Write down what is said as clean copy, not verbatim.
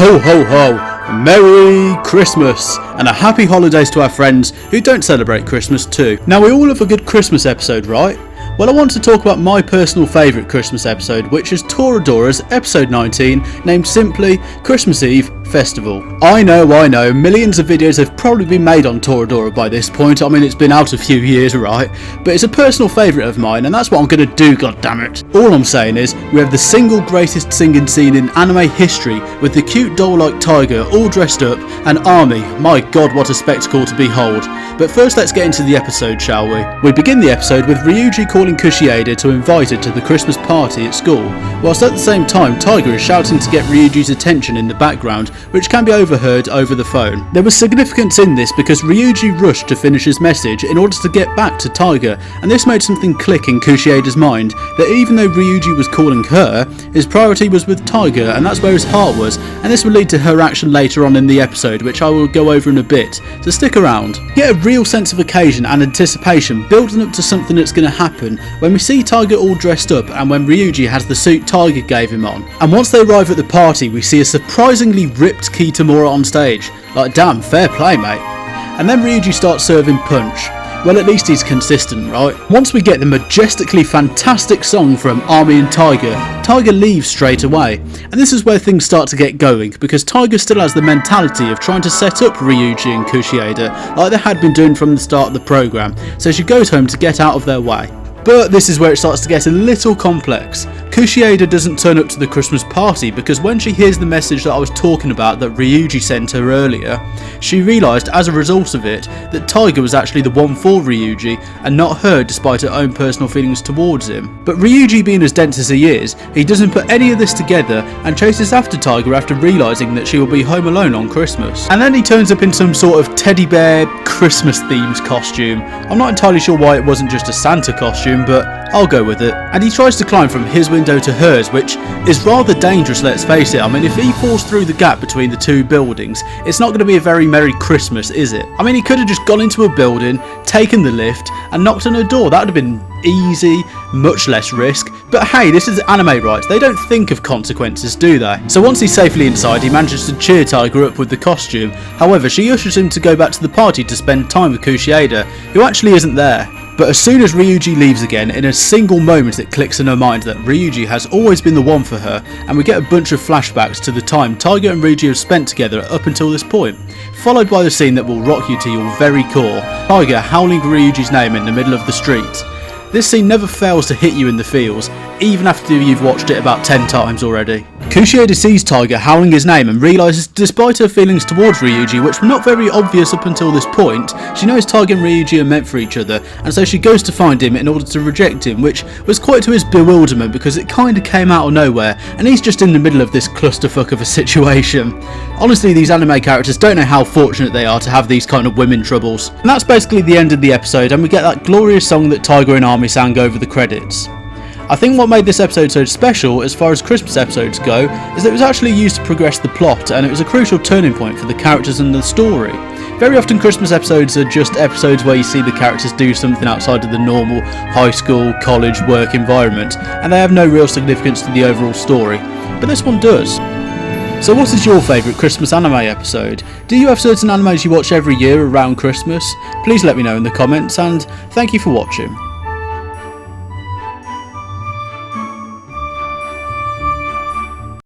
Ho ho ho! Merry Christmas! And a happy holidays to our friends who don't celebrate Christmas too. Now we all love a good Christmas episode, right? Well, I want to talk about my personal favourite Christmas episode, which is Toradoras episode 19, named simply Christmas Eve Festival. I know, millions of videos have probably been made on Toradora by this point. I mean, it's been out a few years, right? But it's a personal favourite of mine, and that's what I'm going to do, goddammit. All I'm saying is, we have the single greatest singing scene in anime history, with the cute doll-like tiger all dressed up, and Army. My god, what a spectacle to behold. But first, let's get into the episode, shall we? We begin the episode with Ryuji calling Kushieda to invite her to the Christmas party at school, whilst at the same time Tiger is shouting to get Ryuji's attention in the background, which can be overheard over the phone. There was significance in this because Ryuji rushed to finish his message in order to get back to Tiger, and this made something click in Kushieda's mind, that even though Ryuji was calling her, his priority was with Tiger, and that's where his heart was, and this will lead to her action later on in the episode, which I will go over in a bit, so stick around. Get a real sense of occasion and anticipation building up to something that's going to happen when we see Tiger all dressed up and when Ryuji has the suit Tiger gave him on. And once they arrive at the party, we see a surprisingly ripped Kitamura on stage. Like, damn, fair play, mate. And then Ryuji starts serving punch. Well, at least he's consistent, right? Once we get the majestically fantastic song from Army and Tiger, Tiger leaves straight away. And this is where things start to get going, because Tiger still has the mentality of trying to set up Ryuji and Kushieda like they had been doing from the start of the programme, so she goes home to get out of their way. But this is where it starts to get a little complex. Kushieda doesn't turn up to the Christmas party because when she hears the message that I was talking about that Ryuji sent her earlier, she realised as a result of it that Tiger was actually the one for Ryuji and not her, despite her own personal feelings towards him. But Ryuji, being as dense as he is, he doesn't put any of this together and chases after Tiger after realising that she will be home alone on Christmas. And then he turns up in some sort of teddy bear Christmas themed costume. I'm not entirely sure why it wasn't just a Santa costume, but I'll go with it. And he tries to climb from his window to hers, which is rather dangerous, let's face it. I mean, if he falls through the gap between the two buildings, it's not going to be a very Merry Christmas, is it? I mean, he could have just gone into a building, taken the lift, and knocked on a door. That would have been easy, much less risk. But hey, this is anime, right? They don't think of consequences, do they? So once he's safely inside, he manages to cheer Tiger up with the costume. However, she ushers him to go back to the party to spend time with Kushieda, who actually isn't there. But as soon as Ryuji leaves again, in a single moment it clicks in her mind that Ryuji has always been the one for her, and we get a bunch of flashbacks to the time Tiger and Ryuji have spent together up until this point, followed by the scene that will rock you to your very core, Tiger howling Ryuji's name in the middle of the street. This scene never fails to hit you in the feels, even after you've watched it about 10 times already. Kushieda sees Tiger howling his name and realises despite her feelings towards Ryuji, which were not very obvious up until this point, she knows Tiger and Ryuji are meant for each other, and so she goes to find him in order to reject him, which was quite to his bewilderment because it kinda came out of nowhere and he's just in the middle of this clusterfuck of a situation. Honestly, these anime characters don't know how fortunate they are to have these kind of women troubles. And that's basically the end of the episode, and we get that glorious song that Tiger and Army sang over the credits. I think what made this episode so special as far as Christmas episodes go is that it was actually used to progress the plot, and it was a crucial turning point for the characters and the story. Very often Christmas episodes are just episodes where you see the characters do something outside of the normal high school, college, work environment, and they have no real significance to the overall story, but this one does. So what is your favourite Christmas anime episode? Do you have certain animes you watch every year around Christmas? Please let me know in the comments, and thank you for watching.